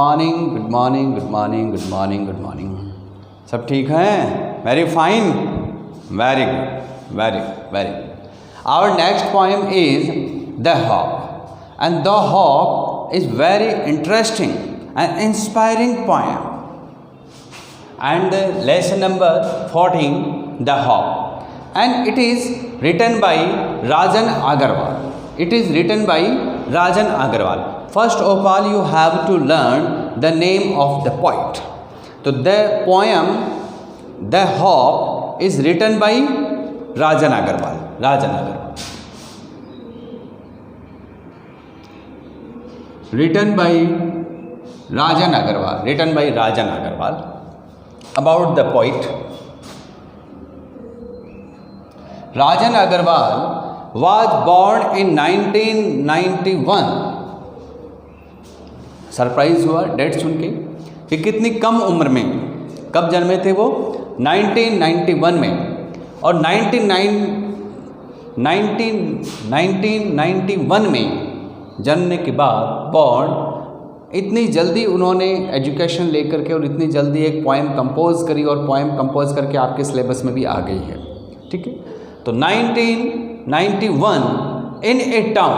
Morning, good morning, good morning, good morning, good morning. सब ठीक हैं? Very fine, very good, very very. Our next poem is the hawk and the hawk is very interesting and inspiring poem and lesson number 14, the hawk, and it is written by Rajan Agarwal. It is written by Rajan Agarwal. First of all, you have to learn the name of the poet. So the poem The Hawk is written by Rajan Agarwal. Rajan Agarwal. Written by Rajan Agarwal. Written by Rajan Agarwal. About the poet, Rajan Agarwal was born in 1991. Surprise हुआ date सुन के कि कितनी कम उम्र में, कब जन्मे थे वो? 1991 में। और 1991 में जन्मने के बाद बॉर्न, इतनी जल्दी उन्होंने एजुकेशन लेकर के और इतनी जल्दी एक पोएम कंपोज करी और पोएम कंपोज करके आपके सिलेबस में भी आ गई है। ठीक है, तो 1991 इन ए टाउन,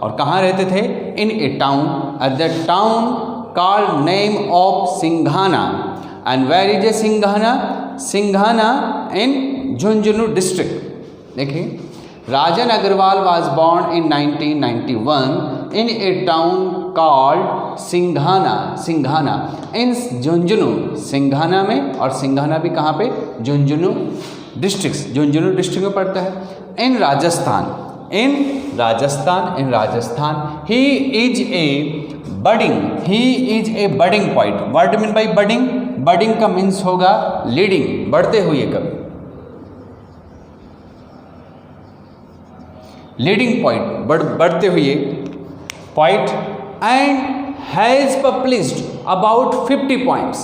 और कहाँ रहते थे? In a town, at the town called name of Singhana. And where is a Singhana? Singhana in Jhunjhunu district. देखिए, Rajan Agarwal was born in 1991 in a town called Singhana, Singhana in Junjunu, Singhana में, और सिंघाना भी कहाँ पे? झुंझुनू डिस्ट्रिक्ट, झुंझुनू डिस्ट्रिक्ट में पड़ता है। इन राजस्थान, इन राजस्थान, इन Rajasthan. He is a budding poet. What mean by budding? Budding का मीन्स होगा लीडिंग, बढ़ते हुए कवि, लीडिंग पॉइंट, बढ़ते हुए point. And has published about 50 poems,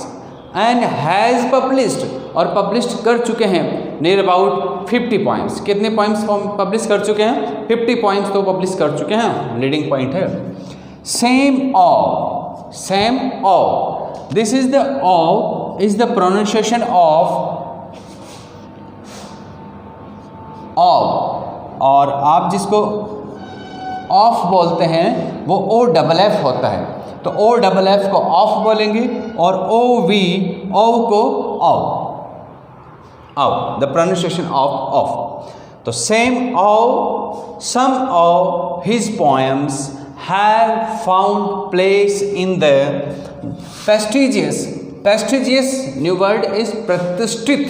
and has published, और पब्लिश्ड कर चुके हैं नियर अबाउट 50 poems। कितने poems पब्लिश कर चुके हैं? 50 poems तो पब्लिश कर चुके हैं, लीडिंग पॉइंट है। Same of, this is the of is the pronunciation of of, और आप जिसको ऑफ बोलते हैं वो OFF होता है, तो OFF को ऑफ बोलेंगे और OV को ऑव, द प्रोनाउंसिएशन ऑफ। तो same of, some of his poems have found place in the prestigious new word is प्रतिष्ठित,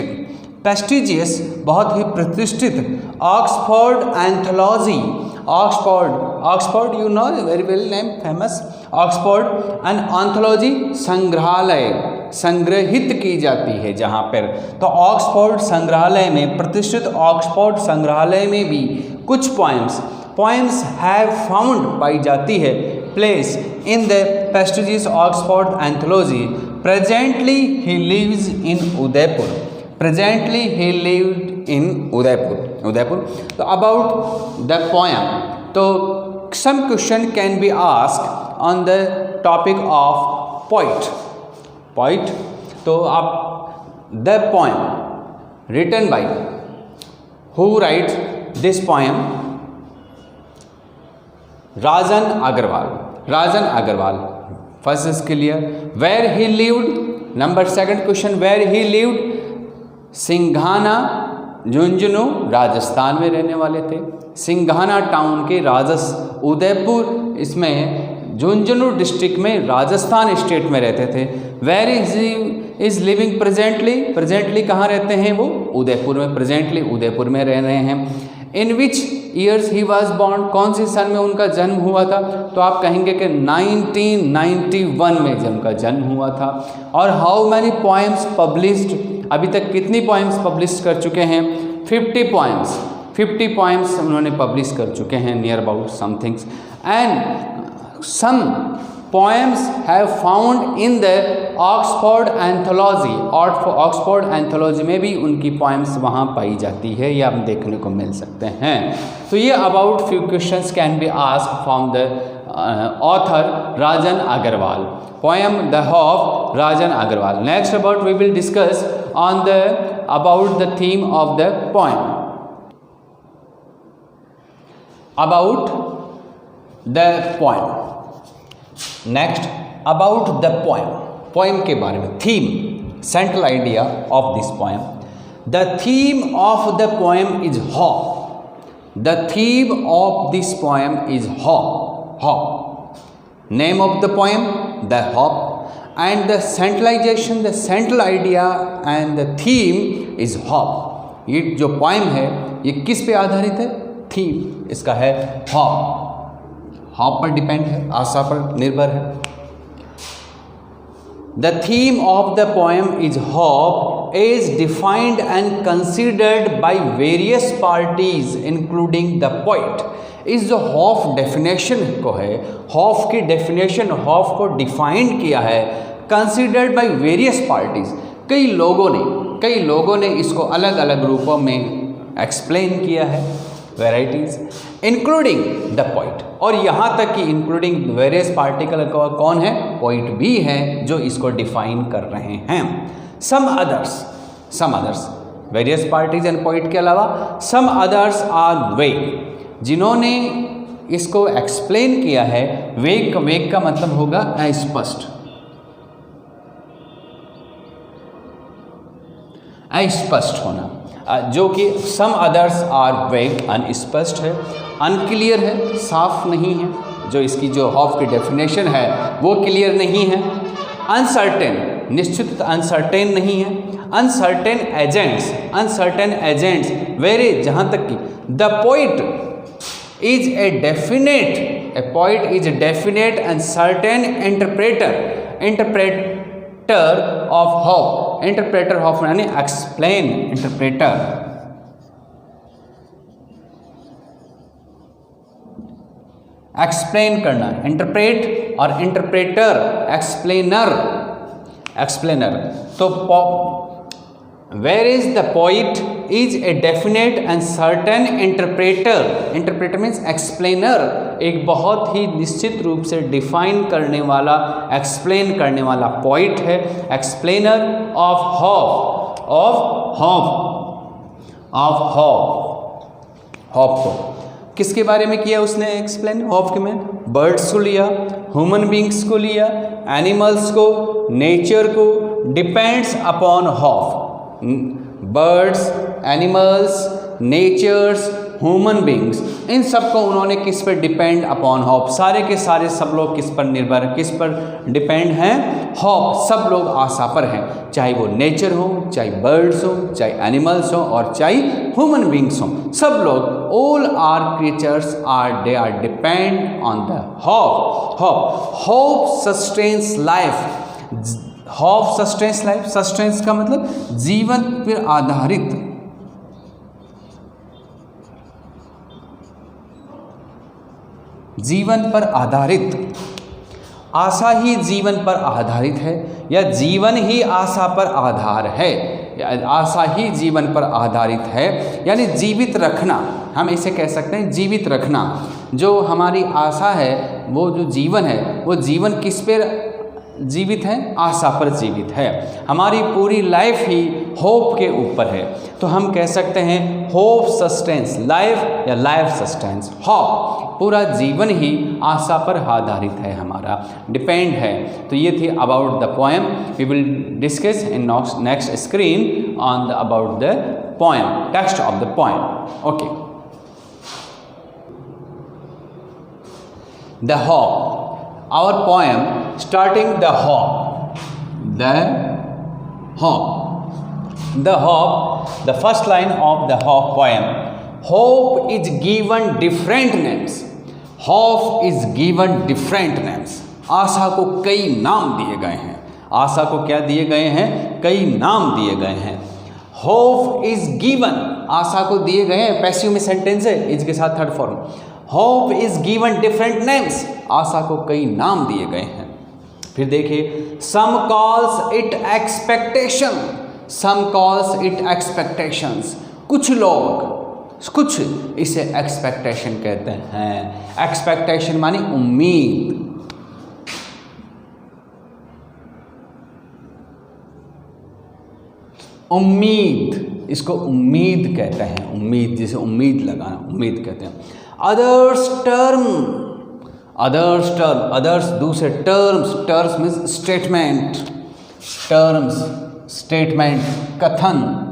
प्रेस्टिजियस बहुत ही प्रतिष्ठित Oxford anthology. Oxford you know very well name, famous Oxford and anthology संग्रहालय संग्रहित की जाती है जहाँ पर। तो ऑक्सफोर्ड संग्रहालय में, प्रतिष्ठित ऑक्सफोर्ड संग्रहालय में भी कुछ पोएम्स हैव फाउंड पाई जाती है place in the prestigious Oxford anthology. Presently he lives in Udaipur. Presently he lived in Udaipur. So about the poem, so some question can be asked on the topic of poet. तो आप the poem written by, who writes this poem? Rajan Agarwal. First is clear. Where he lived? Number second question, where he lived? Singhana, Jhunjhunu Rajasthan में रहने वाले थे। Singhana town के उदयपुर, इसमें Jhunjhunu district में Rajasthan state में रहते थे। वेयर इज लिविंग प्रेजेंटली कहाँ रहते हैं वो? उदयपुर में, प्रेजेंटली उदयपुर में रह रहे हैं। इन विच ईयर्स ही वॉज बॉर्न, कौन सी सन में उनका जन्म हुआ था? तो आप कहेंगे कि 1991 में उनका जन्म हुआ था। और हाउ मैनी पोएम्स पब्लिश्ड, अभी तक कितनी पोएम्स पब्लिश कर चुके हैं? 50 poems उन्होंने पब्लिश कर चुके हैं, near about somethings. And some poems have found in the Oxford anthology, और ऑक्सफोर्ड एंथोलॉजी में भी उनकी poems वहाँ पाई जाती है, या हम देखने को मिल सकते हैं। तो ये about few questions can be asked from the author Rajan Agarwal. Poem The Hope, Rajan Agarwal. Next about we will discuss on about the theme of the poem. About the poem. Next about the poem. Poem के बारे में. Theme, central idea of this poem. The theme of the poem is hope. The theme of this poem is hope. Hope. Name of the poem, The Hope. And the centralization, the central idea and the theme is hope. ये जो poem है ये किस पे आधारित है? Theme इसका है hope. Hope पर डिपेंड है, आशा पर निर्भर है. The theme of the poem is hope, is defined and considered by various parties including the poet. इस जो hope definition को है, hope की definition, hope को define किया है, considered by various parties. कई लोगों ने इसको अलग अलग रूपों में explain किया है, varieties, including the poet. और यहाँ तक कि including various particle कौन है? poet भी है जो इसको define कर रहे हैं. Some others, various parties and poet के अलावा some others are vague. जिन्होंने इसको explain किया है, vague का मतलब होगा अस्पष्ट होना, जो कि some others are vague, अनस्पष्ट है, unclear है, साफ नहीं है. जो इसकी जो hope की definition है वो clear नहीं है. uncertain, निश्चित uncertain नहीं है. uncertain agents, whereas जहाँ तक कि the poet is a definite and certain interpreter of hope. Interpreter of यानी explain, interpreter. एक्सप्लेन करना, इंटरप्रेट और इंटरप्रेटर, एक्सप्लेनर. तो where is the poet is a definite and certain interpreter means explainer, एक बहुत ही निश्चित रूप से डिफाइन करने वाला, एक्सप्लेन करने वाला पोइट है. एक्सप्लेनर ऑफ होप को किसके बारे में किया उसने एक्सप्लेन? होप के में बर्ड्स को लिया, ह्यूमन बींग्स को लिया, एनिमल्स को, नेचर को. Depends upon hope. Birds, animals, natures, human beings, इन सब को उन्होंने किस पर डिपेंड अपॉन होप. सारे के सारे सब लोग किस पर निर्भर, किस पर डिपेंड हैं? होप. सब लोग आशा पर हैं, चाहे वो नेचर हो, चाहे बर्ड्स हो, चाहे एनिमल्स हो और चाहे ह्यूमन बींग्स हो. सब लोग, all are creatures they are depend on the hope. Hope sustains life. Hope sustains life. Sustains का मतलब जीवन पर आधारित. जीवन पर आधारित. आशा ही जीवन पर आधारित है या जीवन ही आशा पर आधार है, या आशा ही जीवन पर आधारित है, यानी जीवित रखना. हम इसे कह सकते हैं जीवित रखना. जो हमारी आशा है, वो जो जीवन है, वो जीवन किस पर जीवित है? आशा पर जीवित है. हमारी पूरी लाइफ ही होप के ऊपर है. तो हम कह सकते हैं होप सस्टेन्स लाइफ या लाइफ सस्टेन्स होप. पूरा जीवन ही आशा पर आधारित है, हमारा डिपेंड है. तो ये थी about the poem. We will discuss in next screen on the about the poem, text of the poem. Okay. The hope. Our poem starting the hope. The first line of the hope poem. Hope is given different names. Hope is given different names. आशा को कई नाम दिए गए हैं. आशा को क्या दिए गए हैं? कई नाम दिए गए हैं. Hope is given. आशा को दिए गए हैं, पैसिव में सेंटेंस है, इसके साथ third form. Hope is given different names. आशा को कई नाम दिए गए हैं. फिर देखिए, some calls it expectation. Some calls it expectations. कुछ लोग कुछ, इसे एक्सपेक्टेशन कहते हैं। एक्सपेक्टेशन मानी उम्मीद। उम्मीद, इसको उम्मीद कहते हैं। उम्मीद, जैसे उम्मीद लगाना, उम्मीद कहते हैं। Others term, others term, others दूसरे, terms, terms means statement, terms statement, कथन।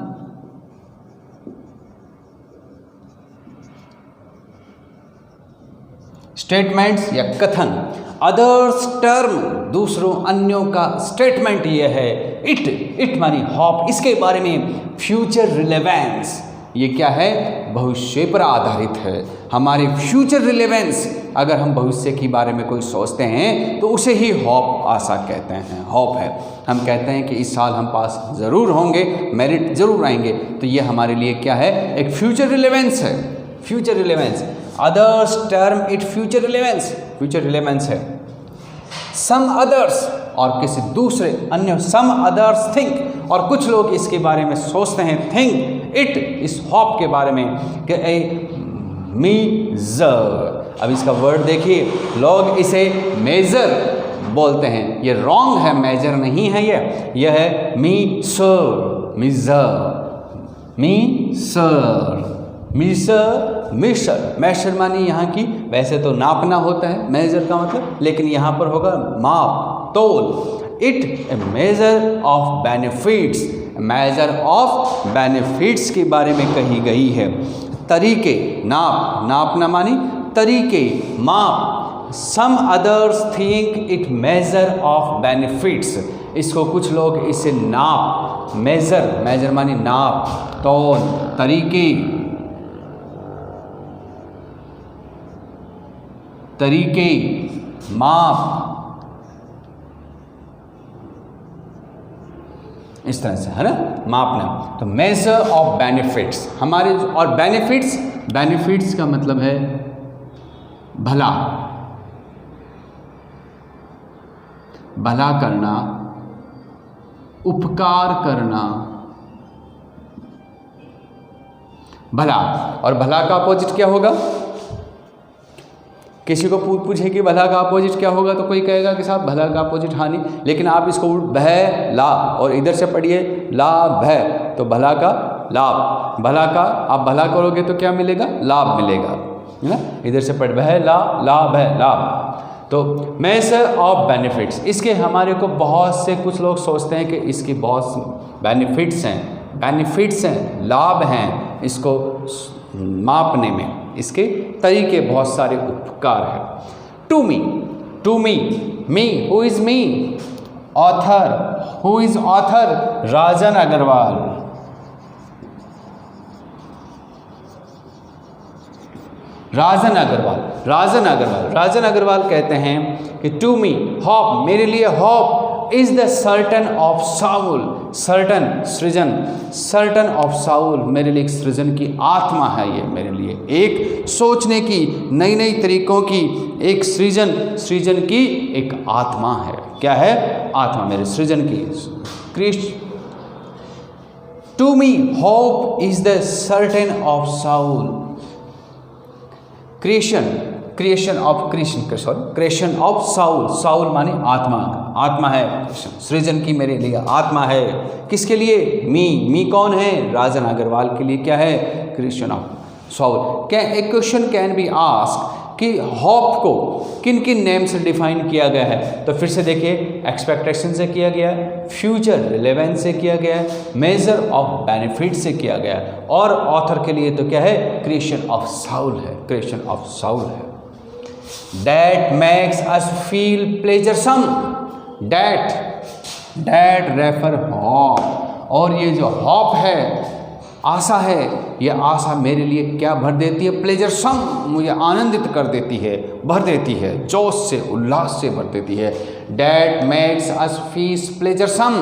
स्टेटमेंट्स या कथन। अदर्स टर्म, दूसरों अन्यों का स्टेटमेंट ये है। इट मानी होप, इसके बारे में फ्यूचर रिलेवेंस, ये क्या है, भविष्य पर आधारित है। हमारे फ्यूचर रिलेवेंस, अगर हम भविष्य के बारे में कोई सोचते हैं तो उसे ही होप, आशा कहते हैं। होप है, हम कहते हैं कि इस साल हम पास ज़रूर होंगे, मेरिट ज़रूर आएंगे, तो ये हमारे लिए क्या है, एक फ्यूचर रिलेवेंस है। Future relevance, others term it future relevance, future relevance है। सम अदर्स, और किसी दूसरे अन्य, सम अदर्स थिंक, और कुछ लोग इसके बारे में सोचते हैं, थिंक इट, इस होप के बारे में, कि ए मेजर। अब इसका वर्ड देखिए, लोग इसे मेजर बोलते हैं, ये रॉन्ग है, मेजर नहीं है यह है measure, measure, measure, measure, measure. Measure मानी यहाँ की, वैसे तो नापना होता है मेजर का मतलब, लेकिन यहाँ पर होगा माप, तोल। It A major of benefits, major of benefits के बारे में कही गई है। तरीके, नाप, नापना मानी तरीके, माप। Some others think it measure of benefits, इसको कुछ लोग इसे नाप, मेजर, मेजर मानी नाप, तौल, तरीके, तरीके, माप, इस तरह से है ना, मापना। तो मेजर ऑफ बेनिफिट्स हमारे, और बेनिफिट्स, बेनिफिट्स का मतलब है भला, भला करना, उपकार करना, भला। और भला का अपोजिट क्या होगा, किसी को पूछे कि भला का अपोजिट क्या होगा, तो कोई कहेगा कि साहब भला का अपोजिट हानि, लेकिन आप इसको भय ला, और इधर से पढ़िए लाभ है, तो भला का लाभ, भला का आप भला करोगे तो क्या मिलेगा, लाभ मिलेगा, है ना। इधर से पढ़ भय ला, लाभ है, लाभ। तो मेजर ऑफ बेनिफिट्स, इसके हमारे को बहुत से, कुछ लोग सोचते हैं कि इसकी बहुत बेनिफिट्स हैं, बेनिफिट्स हैं, लाभ हैं, इसको मापने में इसके तरीके बहुत सारे, उपकार है। To me, to me, me, who is me, author, who is author, Rajan Agarwal. Rajan Agarwal, Rajan Agarwal, Rajan Agarwal कहते हैं कि टू मी होप, मेरे लिए hope is the certain of soul, certain सृजन, सर्टन ऑफ साउल, मेरे लिए एक सृजन की आत्मा है, ये मेरे लिए एक सोचने की, नई नई तरीकों की एक सृजन, सृजन की एक आत्मा है। क्या है, आत्मा मेरे सृजन की। Christ, to me hope is the certain of soul, creation, creation of creation, sorry, creation of soul, soul माने आत्मा, आत्मा है, सृजन की मेरे लिए आत्मा है। किसके लिए, मी कौन है, राजन अग्रवाल के लिए क्या है, क्रिएशन ऑफ साउल। क्या एक क्वेश्चन कैन बी आस्क कि होप को किन किन नेम से डिफाइन किया गया है, तो फिर से देखिए, एक्सपेक्टेशन से किया गया है, फ्यूचर रिलेवेंस से किया गया है, मेजर ऑफ बेनिफिट से किया गया है, और ऑथर के लिए तो क्या है, क्रिएशन ऑफ साउल है, क्रिएशन ऑफ साउल है। That makes us feel pleasuresome, that refer hope, और ये जो होप है, आशा है, ये आशा मेरे लिए क्या भर देती है, प्लेजरसम, मुझे आनंदित कर देती है, भर देती है, जोश से, उल्लास से भर देती है। That makes us feel pleasuresome,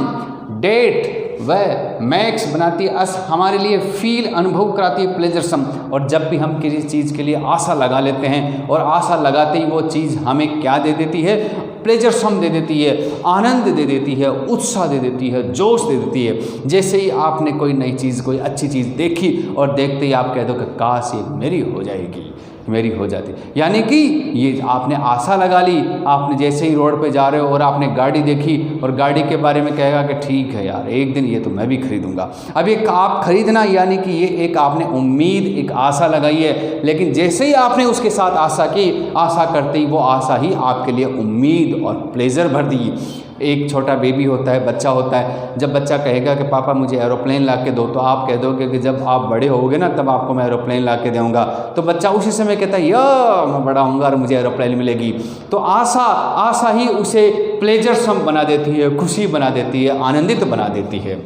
that वह मैक्स बनाती है अस, हमारे लिए फील अनुभव कराती है प्लेजरसम। और जब भी हम किसी चीज़ के लिए आशा लगा लेते हैं और आशा लगाते ही वो चीज़ हमें क्या दे देती है, प्लेजरसम दे देती है, आनंद दे देती है, उत्साह दे देती है, जोश दे देती है। जैसे ही आपने कोई नई चीज़, कोई अच्छी चीज़ देखी और देखते ही आप कह दो कि काश ये मेरी हो जाएगी, मेरी हो जाती, यानी कि ये आपने आशा लगा ली। आपने जैसे ही रोड पे जा रहे हो और आपने गाड़ी देखी और गाड़ी के बारे में कहेगा कि ठीक है यार, एक दिन ये तो मैं भी खरीदूंगा। अब एक आप खरीदना यानी कि ये एक आपने उम्मीद, एक आशा लगाई है, लेकिन जैसे ही आपने उसके साथ आशा की, आशा करते ही वो आशा ही आपके लिए उम्मीद और प्लेजर भर दी। एक छोटा बेबी होता है, बच्चा होता है, जब बच्चा कहेगा कि पापा मुझे एरोप्लेन ला के दो, तो आप कह दोगे कि जब आप बड़े होगे ना तब आपको मैं एरोप्लेन ला के दूँगा। तो बच्चा उसी समय कहता है या मैं बड़ा होऊंगा और मुझे एरोप्लेन मिलेगी। तो आशा ही उसे प्लेजरसम बना देती है, खुशी बना देती है, आनंदित बना देती है।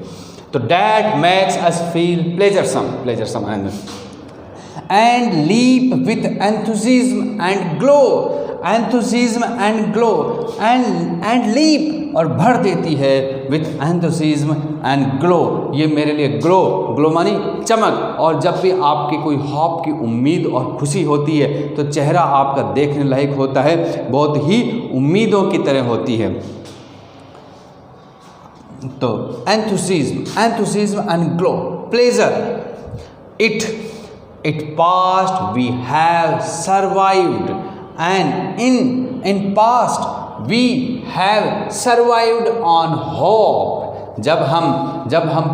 तो that makes us feel pleasuresome आनंद and leap with enthusiasm and glow, enthusiasm and glow and leap, और भर देती है विथ एंथुसिज्म एंड ग्लो। ये मेरे लिए ग्लो मानी चमक। और जब भी आपकी कोई हॉप की उम्मीद और खुशी होती है तो चेहरा आपका देखने लायक होता है, बहुत ही उम्मीदों की तरह होती है। तो enthusiasm and glow, pleasure, it past we have survived, and in past we have survived on hope। जब हम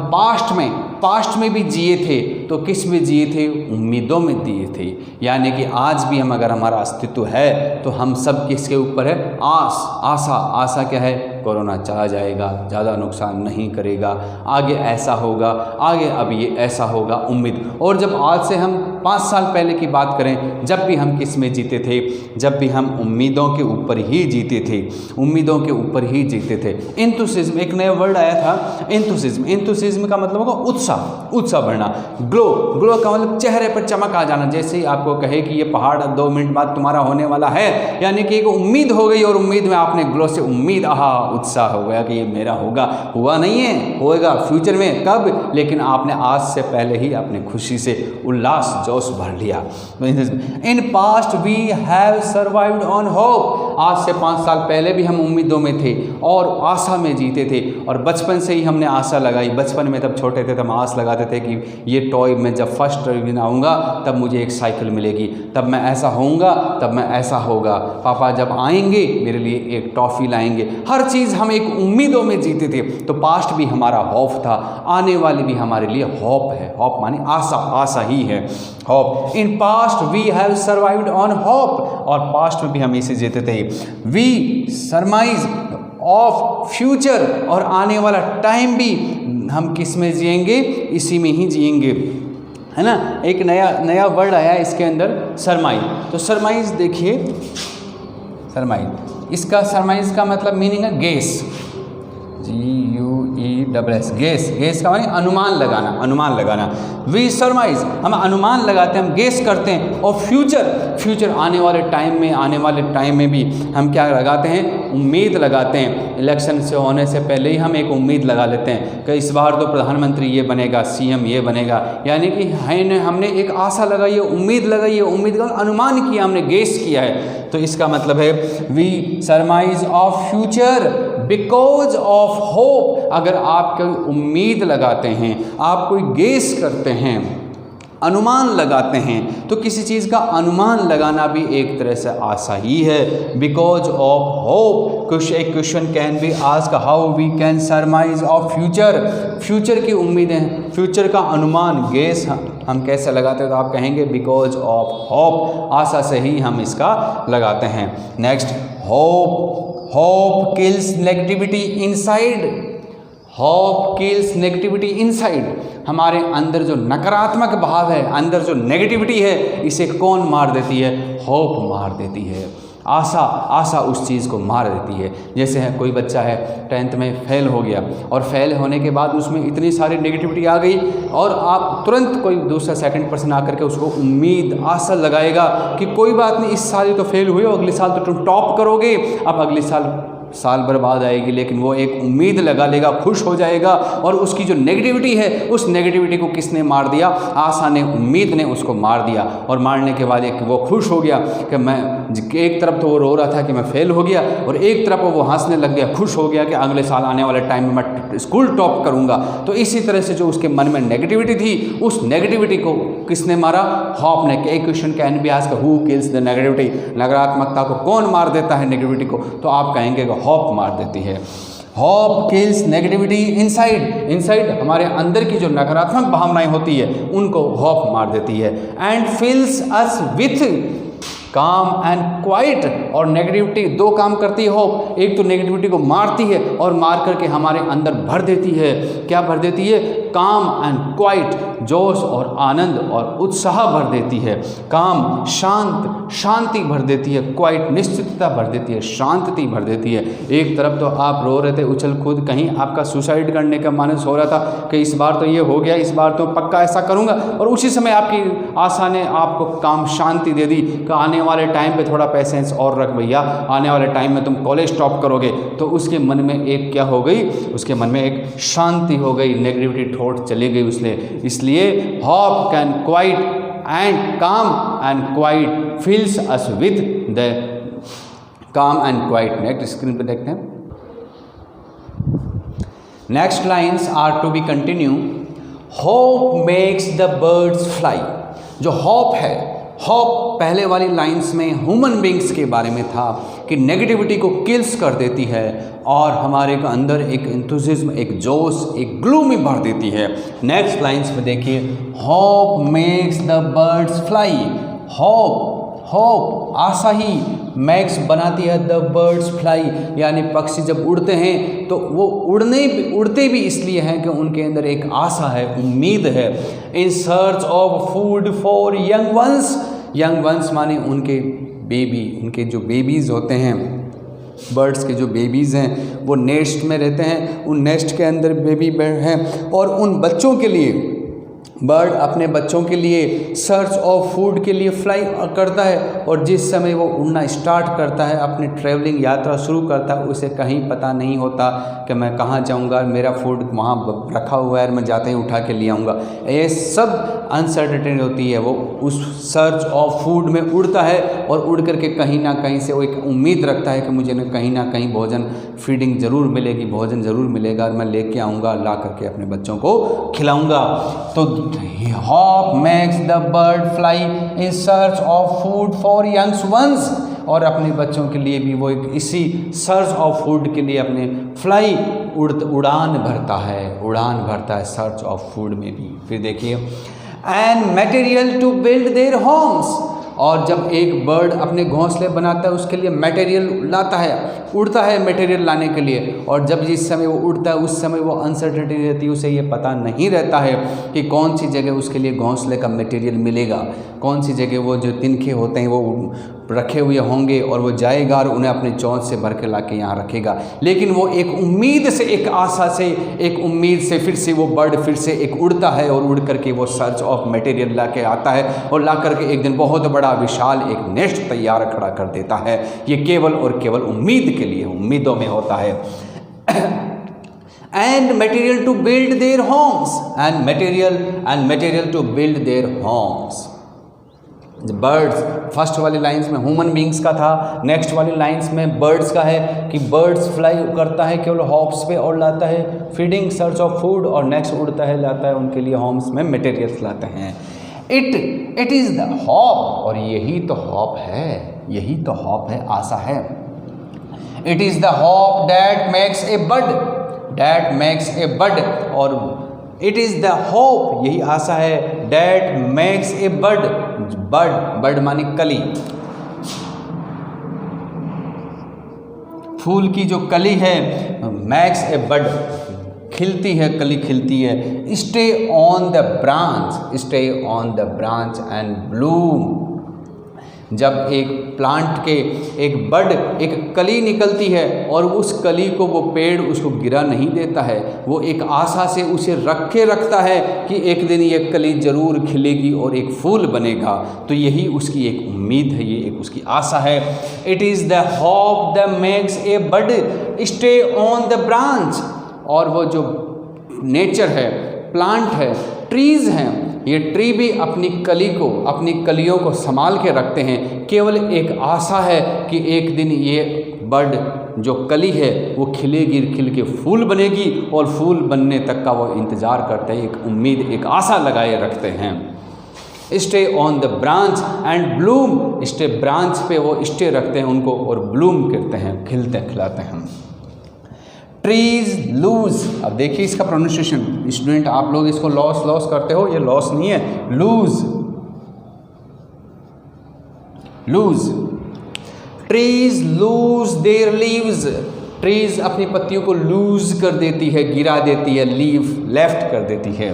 पास्ट में भी जिए थे तो किस में जिए थे, उम्मीदों में दिए थे। यानी कि आज भी हम, अगर हमारा अस्तित्व है तो हम सब किसके ऊपर है, आशा क्या है, कोरोना चला जाएगा, ज़्यादा नुकसान नहीं करेगा, आगे ऐसा होगा, आगे अब ये ऐसा होगा, उम्मीद। और जब आज से हम 5 साल पहले की बात करें, जब भी हम किस में जीते थे, जब भी हम उम्मीदों के ऊपर ही जीते थे, उम्मीदों के ऊपर ही जीते थे। एंथुसिज्म, एक नया वर्ड आया था एंथुसिज्म का मतलब होगा उत्साह बढ़ना। ग्लो का मतलब चेहरे पर चमक आ जाना। जैसे ही आपको कहे कि ये पहाड़ 2 मिनट बाद तुम्हारा होने वाला है, यानी कि एक उम्मीद हो गई और उम्मीद में आपने ग्लो से उम्मीद, उत्साह हो गया कि ये मेरा होगा, हुआ नहीं है, होएगा फ्यूचर में, कब, लेकिन आपने आज से पहले ही अपनी खुशी से उल्लास जोश भर लिया। In past we have survived on hope, आज से 5 साल पहले भी हम उम्मीदों में थे और आशा में जीते थे। और बचपन से ही हमने आशा लगाई। बचपन में तब छोटे थे तब आस लगाते थे कि ये टॉय में जब फर्स्ट डिवीजन आऊँगा तब मुझे एक साइकिल मिलेगी, तब मैं ऐसा होऊंगा, तब मैं ऐसा होगा, पापा जब आएंगे मेरे लिए एक टॉफ़ी लाएंगे। हर चीज़ हम एक उम्मीदों में जीते थे। तो पास्ट भी हमारा होप था, आने वाली भी हमारे लिए होप है। होप माने आशा ही है, hope. In past we have survived on hope, और पास्ट में भी हम इसे जीते थे। वी सरमाइज ऑफ फ्यूचर, और आने वाला टाइम भी हम किस में जिएंगे, इसी में ही जिएंगे, है ना। एक नया वर्ड आया इसके अंदर, सरमाइज। तो सरमाइज देखिए, सरमाइज, इसका सरमाइज का मतलब मीनिंग है गेस, GUESS, गेस का माने अनुमान लगाना। वी सरमाइज, हम अनुमान लगाते हैं, हम गेस करते हैं। और फ्यूचर आने वाले टाइम में भी हम क्या लगाते हैं, उम्मीद लगाते हैं। इलेक्शन से होने से पहले ही हम एक उम्मीद लगा लेते हैं कि इस बार तो प्रधानमंत्री ये बनेगा, CM ये बनेगा। यानी कि हमने एक आशा लगाई है, उम्मीद का अनुमान किया, हमने गेस किया है। तो इसका मतलब है we surmise of future because of hope. अगर आप कोई उम्मीद लगाते हैं, आप कोई गेस करते हैं, अनुमान लगाते हैं, तो किसी चीज़ का अनुमान लगाना भी एक तरह से आशा ही है। बिकॉज ऑफ होप, एक question can be asked, how we can surmise of future की उम्मीदें, फ्यूचर का अनुमान, गेस हम कैसे लगाते हैं, तो आप कहेंगे बिकॉज ऑफ होप, आशा से ही हम इसका लगाते हैं। Next, hope kills negativity inside, hope kills negativity inside. हमारे अंदर जो नकारात्मक भाव है, अंदर जो नेगेटिविटी है, इसे कौन मार देती है, होप मार देती है। आशा उस चीज़ को मार देती है। जैसे है कोई बच्चा है 10th में फेल हो गया, और फेल होने के बाद उसमें इतनी सारी नेगेटिविटी आ गई, और आप तुरंत कोई दूसरा सेकंड पर्सन आकर के उसको उम्मीद, आशा लगाएगा कि कोई बात नहीं, इस साल तो फेल हुए, अगले साल तो तुम टॉप करोगे, अब अगले साल साल बर्बाद आएगी, लेकिन वो एक उम्मीद लगा लेगा, खुश हो जाएगा। और उसकी जो नेगेटिविटी है, उस नेगेटिविटी को किसने मार दिया? आशा ने, उम्मीद ने उसको मार दिया। और मारने के बाद एक वो खुश हो गया कि मैं, एक तरफ तो वो रो रहा था कि मैं फेल हो गया, और एक तरफ वो हंसने लग गया, खुश हो गया कि अगले साल आने वाले टाइम में मैं स्कूल टॉप करूंगा। तो इसी तरह से जो उसके मन में नेगेटिविटी थी, उस नेगेटिविटी को किसने मारा? हॉप ने। एक question can be asked, who kills the negativity? नकारात्मकता को कौन मार देता है, नेगेटिविटी को? तो आप कहेंगे कि हॉप मार देती है। Hop kills negativity inside. Inside हमारे अंदर की जो नकारात्मक भावनाएं होती है, उनको हॉप मार देती है। एंड फिल्स अस विथ काम एंड क्वाइट। और नेगेटिविटी दो काम करती है होप, एक तो नेगेटिविटी को मारती है और मार करके हमारे अंदर भर देती है। क्या भर देती है? काम एंड क्वाइट, जोश और आनंद और उत्साह भर देती है। काम शांत, शांति भर देती है। क्वाइट निश्चितता भर देती है, शांति भर देती है। एक तरफ तो आप रो रहे थे उछल कूद, कहीं आपका सुसाइड करने का मानस हो रहा था कि इस बार तो ये हो गया, इस बार तो पक्का ऐसा करूँगा, और उसी समय आपकी आशा ने आपको काम शांति दे दी कि आने वाले टाइम पे थोड़ा पेशेंस और रख भैया, आने वाले टाइम में तुम कॉलेज टॉप करोगे। तो उसके मन में एक क्या हो गई? उसके मन में एक शांति हो गई, नेगेटिविटी थॉट चली गई उसने। इसलिए hope can quiet and calm and quiet fills us with the calm and quiet। Next screen पे देखते हैं। Next lines are to be continue. Hope makes the birds fly. जो होप है, होप पहले वाली लाइन्स में ह्यूमन बींग्स के बारे में था कि नेगेटिविटी को किल्स कर देती है और हमारे अंदर एक एंथुसिज्म, एक जोश, एक ग्लूमी भर देती है। नेक्स्ट लाइन्स में देखिए, hope makes the birds fly. Hope, hope Asha he max बनाती है द बर्ड्स फ्लाई, यानी पक्षी जब उड़ते हैं तो वो उड़ते भी इसलिए हैं कि उनके अंदर एक आशा है, उम्मीद है। इन search of food for young ones. Young ones माने उनके बेबी, उनके जो बेबीज़ होते हैं, बर्ड्स के जो बेबीज़ हैं वो नेस्ट में रहते हैं, उन नेस्ट के अंदर बेबी बर्ड हैं, और उन बच्चों के लिए बर्ड अपने बच्चों के लिए सर्च ऑफ फूड के लिए फ्लाई करता है। और जिस समय वो उड़ना स्टार्ट करता है, अपनी ट्रैवलिंग यात्रा शुरू करता है, उसे कहीं पता नहीं होता कि मैं कहाँ जाऊँगा, मेरा फूड वहाँ रखा हुआ है, मैं जाते ही उठा के ले आऊँगा। ये सब अनसर्टेनिटी होती है। वो उस सर्च ऑफ फूड में उड़ता है और उड़ करके कहीं ना कहीं से वो एक उम्मीद रखता है कि मुझे कहीं ना कहीं भोजन, फीडिंग ज़रूर मिलेगी, भोजन ज़रूर मिलेगा और मैं लेके आऊँगा, ला करके अपने बच्चों को खिलाऊँगा। तो hope makes the bird fly in search of food for youngs ones. और अपने बच्चों के लिए भी वो एक इसी सर्च ऑफ फूड के लिए अपने फ्लाई उड़ान भरता है सर्च ऑफ फूड में भी। फिर देखिए, and material to build their homes. और जब एक बर्ड अपने घोंसले बनाता है उसके लिए मटेरियल लाता है, उड़ता है मटेरियल लाने के लिए। और जब जिस समय वो उड़ता है उस समय वो अनसर्टेनिटी रहती है, उसे ये पता नहीं रहता है कि कौन सी जगह उसके लिए घोंसले का मटेरियल मिलेगा, कौन सी जगह वो जो तिनके होते हैं वो रखे हुए होंगे और वो जाएगा और उन्हें अपने चोंच से भर के ला के यहाँ रखेगा। लेकिन वो एक उम्मीद से, एक आशा से, एक उम्मीद से फिर से वो बर्ड फिर से एक उड़ता है और उड़ करके वो सर्च ऑफ मटेरियल ला के आता है और ला करके एक दिन बहुत बड़ा विशाल एक नेस्ट तैयार खड़ा कर देता है। ये केवल और केवल उम्मीद के लिए, उम्मीदों में होता है। And material to build their homes, and material to build their homes. Birds, first वाली लाइंस में ह्यूमन बींग्स का था, नेक्स्ट वाली लाइंस में बर्ड्स का है कि बर्ड्स फ्लाई करता है केवल हॉप्स पे और लाता है फीडिंग, सर्च ऑफ फूड, और नेक्स्ट उड़ता है, लाता है उनके लिए होम्स में मटेरियल्स लाते हैं। इट इज़ द हॉप, और यही तो हॉप है, यही तो हॉप है, आशा है। It is the hope that makes a bud, और इट इज़ द होप, यही आशा है, डैट मेक्स ए बर्ड माने कली, फूल की जो कली है, मैक्स ए बड, खिलती है, कली खिलती है। Stay on the branch and Bloom, जब एक प्लांट के एक बड एक कली निकलती है और उस कली को वो पेड़ उसको गिरा नहीं देता है, वो एक आशा से उसे रखता है कि एक दिन ये कली जरूर खिलेगी और एक फूल बनेगा। तो यही उसकी एक उम्मीद है, ये एक उसकी आशा है। It is the hope that makes a bud stay on the branch. और वो जो नेचर है, प्लांट है, ट्रीज़ हैं, ये ट्री भी अपनी कलियों को संभाल के रखते हैं। केवल एक आशा है कि एक दिन ये बर्ड जो कली है वो खिलेगी, खिल के फूल बनेगी और फूल बनने तक का वो इंतज़ार करते हैं, एक उम्मीद, एक आशा लगाए रखते हैं। Stay on the branch and Bloom, stay branch पे वो स्टे रखते हैं उनको और ब्लूम करते हैं, खिलते खिलाते हैं। ट्रीज लूज, अब देखिए इसका प्रोनाउंसिएशन स्टूडेंट, आप लोग इसको लॉस करते हो, ये लॉस नहीं है, lose. Trees lose their leaves, trees अपनी पत्तियों को लूज कर देती है, गिरा देती है, लीव लेफ्ट कर देती है,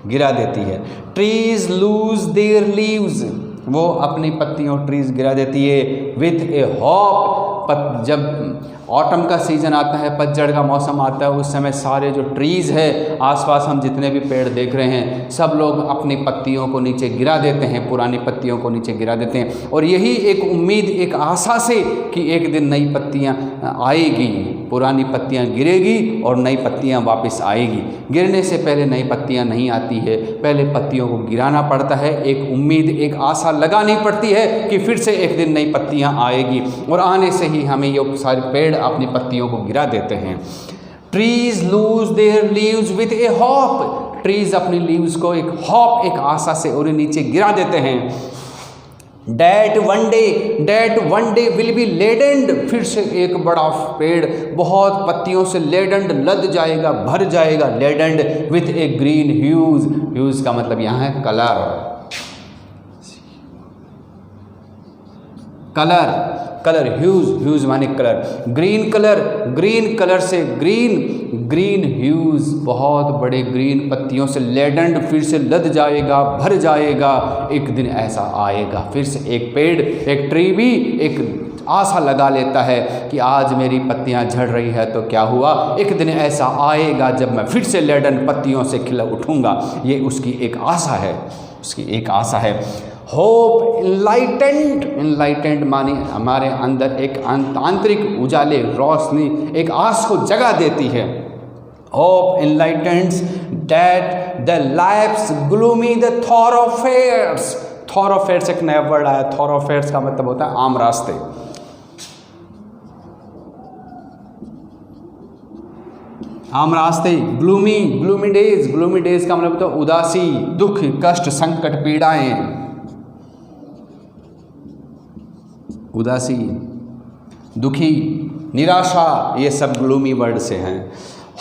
गिरा देती है। ट्रीज लूज देयर लीव्स, वो अपनी पत्तियों ट्रीज गिरा देती है। विथ ए हॉप, जब ऑटम का सीज़न आता है, पतझड़ का मौसम आता है, उस समय सारे जो ट्रीज़ है आसपास हम जितने भी पेड़ देख रहे हैं, सब लोग अपनी पत्तियों को नीचे गिरा देते हैं, पुरानी पत्तियों को नीचे गिरा देते हैं। और यही एक उम्मीद, एक आशा से कि एक दिन नई पत्तियां आएगी, पुरानी पत्तियां गिरेगी और नई पत्तियां वापस आएगी। गिरने से पहले नई पत्तियां नहीं आती है, पहले पत्तियों को गिराना पड़ता है, एक उम्मीद, एक आशा लगानी पड़ती है कि फिर से एक दिन नई पत्तियां आएगी, और आने से ही हमें ये सारे पेड़ अपनी पत्तियों को गिरा देते हैं। Trees lose their leaves with A hop, trees अपनी लीव्स को एक हॉप, एक आशा से और नीचे गिरा देते हैं। That one day will be ladened, फिर से एक बड़ा पेड़ बहुत पत्तियों से लेडेंड, लद जाएगा, भर जाएगा। Ladened with a green hues, hues का मतलब यहाँ है कलर, ह्यूज माने कलर। ग्रीन कलर से ग्रीन ह्यूज, बहुत बड़े ग्रीन पत्तियों से लेडेंड, फिर से लद जाएगा, भर जाएगा। एक दिन ऐसा आएगा, फिर से एक पेड़, एक ट्री भी एक आशा लगा लेता है कि आज मेरी पत्तियां झड़ रही है तो क्या हुआ, एक दिन ऐसा आएगा जब मैं फिर से लेडेंड पत्तियों से खिल उठूंगा। ये उसकी एक आशा है, उसकी एक आशा है। होप इनलाइटेंड माने हमारे अंदर एक आंतरिक उजाले, रोशनी, एक आस को जगा देती है। Hope enlightens that the life's gloomy the thoroughfares, thoroughfares एक नया वर्ड आया, थॉरोफेयर्स का मतलब होता है आम रास्ते। आम रास्ते, ग्लूमी डेज का मतलब तो उदासी, दुख, कष्ट, संकट, पीड़ाएं, उदासी, दुखी, निराशा, ये सब ग्लूमी वर्ड से हैं।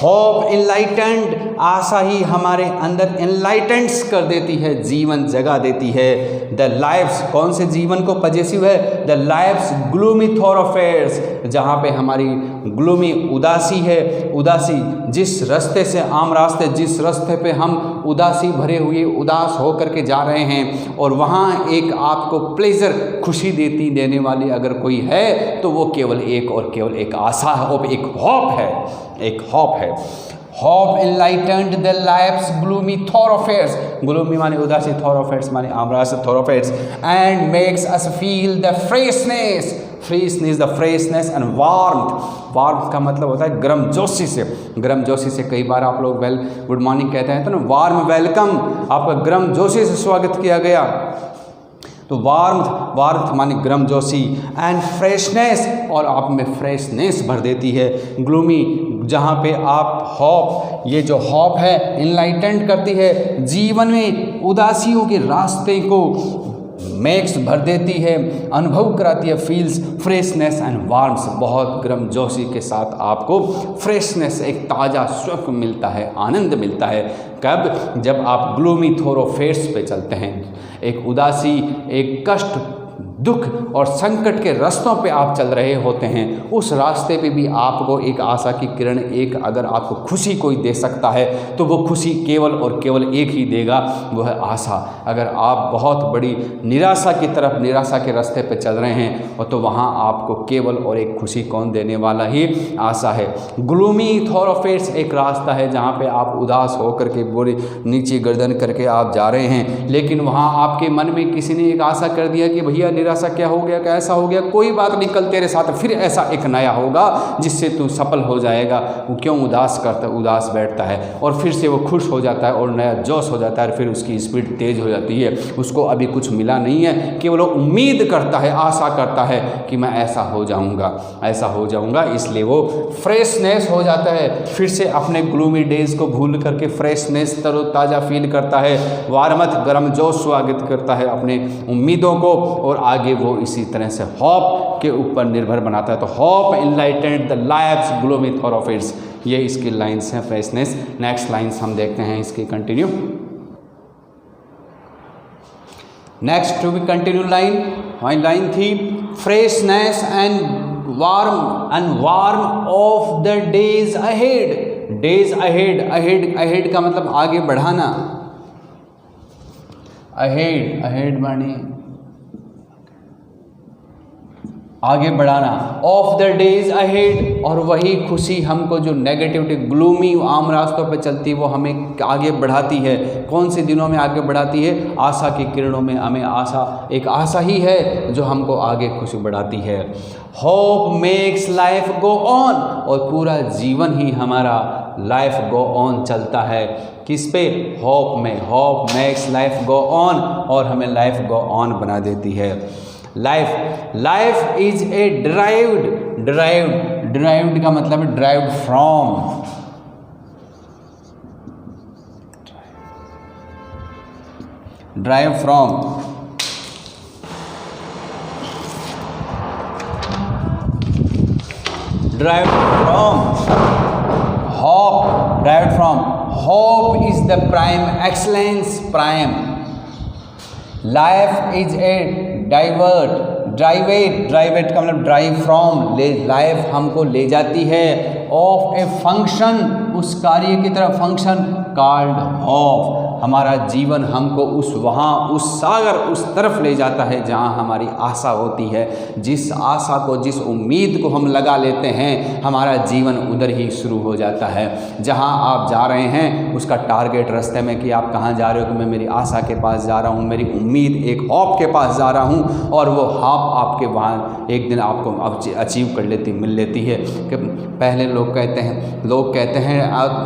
होप इनलाइटेंड, आशा ही हमारे अंदर इनलाइटेंड्स कर देती है, जीवन जगा देती है। द लाइफ्स, कौन से जीवन को पजेसिव है? द लाइफ्स ग्लूमी थॉरोफेयर्स, जहाँ पे हमारी ग्लूमी उदासी है, उदासी जिस रास्ते से, आम रास्ते, जिस रास्ते पे हम उदासी भरे हुए उदास हो करके जा रहे हैं, और वहाँ एक आपको प्लेजर, खुशी देने वाली अगर कोई है तो वो केवल एक आशा है, एक होप है, एक होप है। Hope enlightened the life's gloomy thoroughfares, gloomy माने उदासी, थॉरोफेयर्स माने आम रास्ते, thoroughfares, and makes us feel the freshness the freshness and warmth का मतलब होता है गर्मजोशी से। कई बार आप लोग गुड मॉर्निंग कहते हैं तो ना, वार्म वेलकम, आपका गर्मजोशी से स्वागत किया गया, तो वार्मथ माने गर्मजोशी, एंड फ्रेशनेस, और आप में फ्रेशनेस भर देती है। ग्लूमी, जहाँ पे आप होप, ये जो होप है इनलाइटेंड करती है, जीवन में उदासियों के रास्ते को मेक्स भर देती है, अनुभव कराती है, फील्स फ्रेशनेस एंड वार्म्स, बहुत गर्मजोशी के साथ आपको फ्रेशनेस, एक ताज़ा सुख मिलता है, आनंद मिलता है। कब? जब आप ग्लूमी थोरोफेयर्स पे चलते हैं, एक उदासी, एक कष्ट दुख और संकट के रास्तों पे आप चल रहे होते हैं, उस रास्ते पे भी आपको एक आशा की किरण, एक अगर आपको खुशी कोई दे सकता है तो वो खुशी केवल और केवल एक ही देगा, वो है आशा। अगर आप बहुत बड़ी निराशा की तरफ, निराशा के रास्ते पे चल रहे हैं और तो वहाँ आपको केवल और एक खुशी कौन देने वाला ही, आशा है। ग्लूमी थॉरोफेयर्स एक रास्ता है जहाँ पे आप उदास होकर के बोले नीचे गर्दन करके आप जा रहे हैं, लेकिन वहाँ आपके मन में किसी ने एक आशा कर दिया कि भैया निराशा क्या हो गया, क्या ऐसा हो गया, कोई बात नहीं, कल तेरे साथ फिर ऐसा एक नया होगा जिससे तू सफल हो जाएगा। वो क्यों उदास बैठता है और फिर से वो खुश हो जाता है और नया जोश हो जाता है, फिर उसकी स्पीड तेज़ हो जाती है। उसको अभी कुछ मिला नहीं है, केवल उम्मीद करता है, आशा करता है कि मैं ऐसा हो जाऊंगा, ऐसा हो जाऊंगा, इसलिए वो फ्रेशनेस हो जाता है, फिर से अपने ग्लूमी डेज को भूल करके फ्रेशनेस, तरोताज़ा फील करता है, वारमत गर्म जोश स्वागत करता है अपने उम्मीदों को, और आगे वो इसी तरह से होप के ऊपर निर्भर बनाता है। तो hope enlightened the life's gloomy thoroughfares, ये इसकी लाइन्स हैं फ्रेशनेस। नेक्स्ट लाइन्स हम देखते हैं इसकी continue. Next to be continue line, हमारी लाइन थी freshness and warm of the days ahead. Days ahead, ahead का मतलब आगे बढ़ाना, अहेड माने आगे बढ़ाना, ऑफ द डेज अहेड, और वही खुशी हमको जो नेगेटिविटी, ग्लूमी आम रास्तों पे चलती, वो हमें आगे बढ़ाती है। कौन से दिनों में आगे बढ़ाती है? आशा की किरणों में हमें आशा, एक आशा ही है जो हमको आगे खुशी बढ़ाती है। Hope makes life go on, और पूरा जीवन ही हमारा लाइफ गो ऑन चलता है, किस पे? होप में। Hope makes life go on, और हमें लाइफ गो ऑन बना देती है। लाइफ इज ए ड्राइव्ड का मतलब derived from, derive from, hope, derived from hope is the prime excellence, prime. Life is a derivate का मतलब ड्राइव फ्रॉम, लाइफ हमको ले जाती है, ऑफ ए फंक्शन, उस कार्य की तरफ, फंक्शन कॉल्ड होप, हमारा जीवन हमको उस सागर, उस तरफ ले जाता है जहाँ हमारी आशा होती है। जिस आशा को, जिस उम्मीद को हम लगा लेते हैं, हमारा जीवन उधर ही शुरू हो जाता है। जहाँ आप जा रहे हैं उसका टारगेट रास्ते में कि आप कहाँ जा रहे हो, कि मैं मेरी आशा के पास जा रहा हूँ, मेरी उम्मीद एक हॉप के पास जा रहा हूँ, और वो हॉप आपके वहाँ एक दिन आपको अचीव कर लेती, मिल लेती है। कि पहले लोग कहते हैं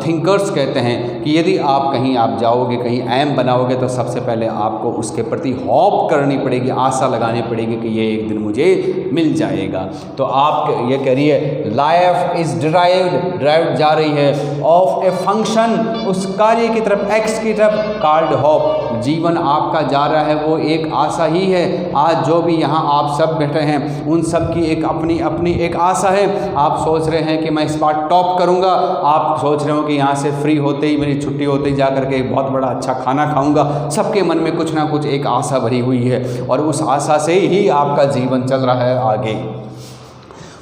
थिंकर्स कहते हैं कि यदि आप कहीं आप जाओगे, कहीं एम बनाओगे, तो सबसे पहले आपको उसके प्रति होप करनी पड़ेगी, आशा लगानी पड़ेगी कि ये एक दिन मुझे मिल जाएगा। तो आप ये करिए, लाइफ इज ड्राइव्ड जा रही है, ऑफ ए फंक्शन, उस कार्य की तरफ, एक्स की तरफ, कॉल्ड होप, जीवन आपका जा रहा है वो एक आशा ही है। आज जो भी यहाँ आप सब बैठे हैं, उन सब की एक अपनी अपनी एक आशा है। आप सोच रहे हैं कि मैं इस बार टॉप करूँगा, आप सोच रहे हो कि यहाँ से फ्री होते ही, मेरी छुट्टी होते ही जा करके एक बहुत बड़ा अच्छा खाना खाऊंगा। सबके मन में कुछ ना कुछ एक आशा भरी हुई है, और उस आशा से ही आपका जीवन चल रहा है आगे।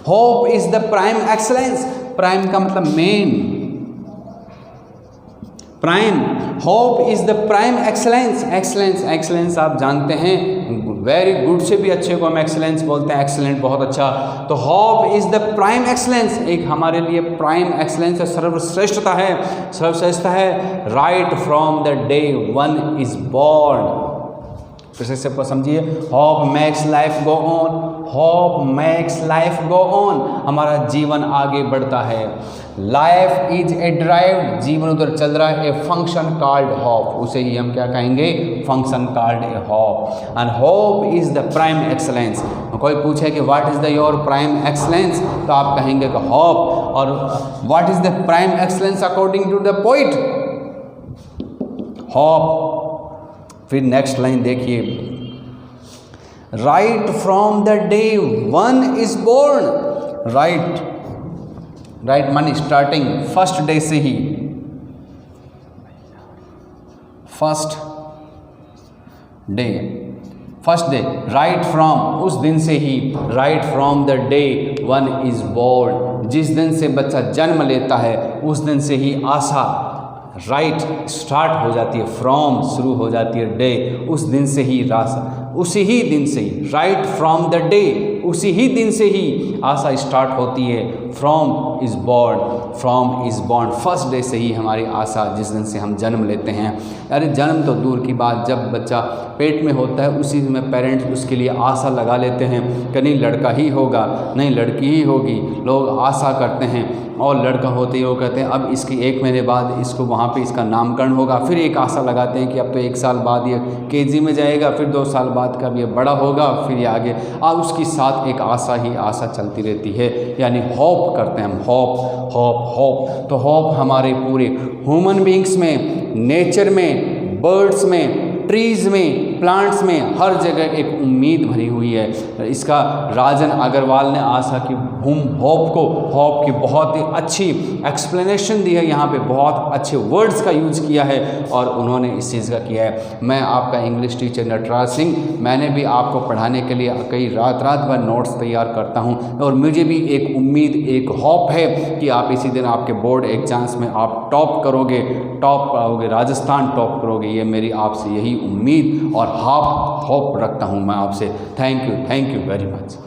Hope is the prime excellence, prime का मतलब main, prime, hope is the prime excellence. Excellence आप जानते हैं, वेरी गुड से भी अच्छे को हम एक्सलेंस बोलते हैं, एक्सलेंट बहुत अच्छा। तो hope is the prime excellence, एक हमारे लिए प्राइम एक्सलेंस है, सर्वश्रेष्ठता है। Right from the day one is born, फिर से समझिए, hope makes life go on, hope makes life go on, हमारा जीवन आगे बढ़ता है। लाइफ इज ए ड्राइव, जीवन उधर चल रहा है, ए फंक्शन कॉल्ड होप, उसे ही हम क्या कहेंगे? Function called a hope. And hope is the prime excellence. कोई पूछे कि what is the your prime excellence, तो आप कहेंगे कि होप। और what is the prime excellence according to the poet? Hope. फिर नेक्स्ट लाइन देखिए, right from the day one is born, right मानी स्टार्टिंग, फर्स्ट डे से ही, first day first day, right from, उस दिन से ही, right from the day one is born, जिस दिन से बच्चा जन्म लेता है उस दिन से ही आशा राइट स्टार्ट हो जाती है, फ्रॉम शुरू हो जाती है, डे उस दिन से ही, उसी ही दिन से ही, राइट फ्रॉम द डे उसी ही दिन से ही आशा स्टार्ट होती है, from is born, first day से ही हमारी आशा, जिस दिन से हम जन्म लेते हैं। अरे जन्म तो दूर की बात, जब बच्चा पेट में होता है उसी में पेरेंट्स उसके लिए आशा लगा लेते हैं कि नहीं लड़का ही होगा, नहीं लड़की ही होगी, लोग आशा करते हैं, और लड़का होते ही वो कहते हैं अब इसकी 1 महीने बाद इसको वहाँ पे इसका नामकरण होगा, फिर एक आशा लगाते हैं कि अब तो 1 साल बाद ये केजी में जाएगा, फिर 2 साल बाद कब ये बड़ा होगा, फिर ये आगे, अब उसके साथ एक आशा ही आशा चलती रहती है, यानी होप करते हैं हम, होप। तो होप हमारे पूरे ह्यूमन बींग्स में, नेचर में, बर्ड्स में, ट्रीज़ में, प्लांट्स में, हर जगह एक उम्मीद भरी हुई है। इसका राजन अग्रवाल ने आशा की होप की बहुत ही अच्छी एक्सप्लेनेशन दी है, यहाँ पे बहुत अच्छे वर्ड्स का यूज़ किया है और उन्होंने इस चीज़ का किया है। मैं आपका इंग्लिश टीचर नटराज सिंह, मैंने भी आपको पढ़ाने के लिए कई रात भर नोट्स तैयार करता हूँ और मुझे भी एक उम्मीद, एक होप है कि आप इसी दिन आपके बोर्ड एग्जाम्स में आप टॉप पाओगे, राजस्थान टॉप करोगे, ये मेरी आपसे यही उम्मीद और होप रखता हूँ मैं आपसे। Thank you very much.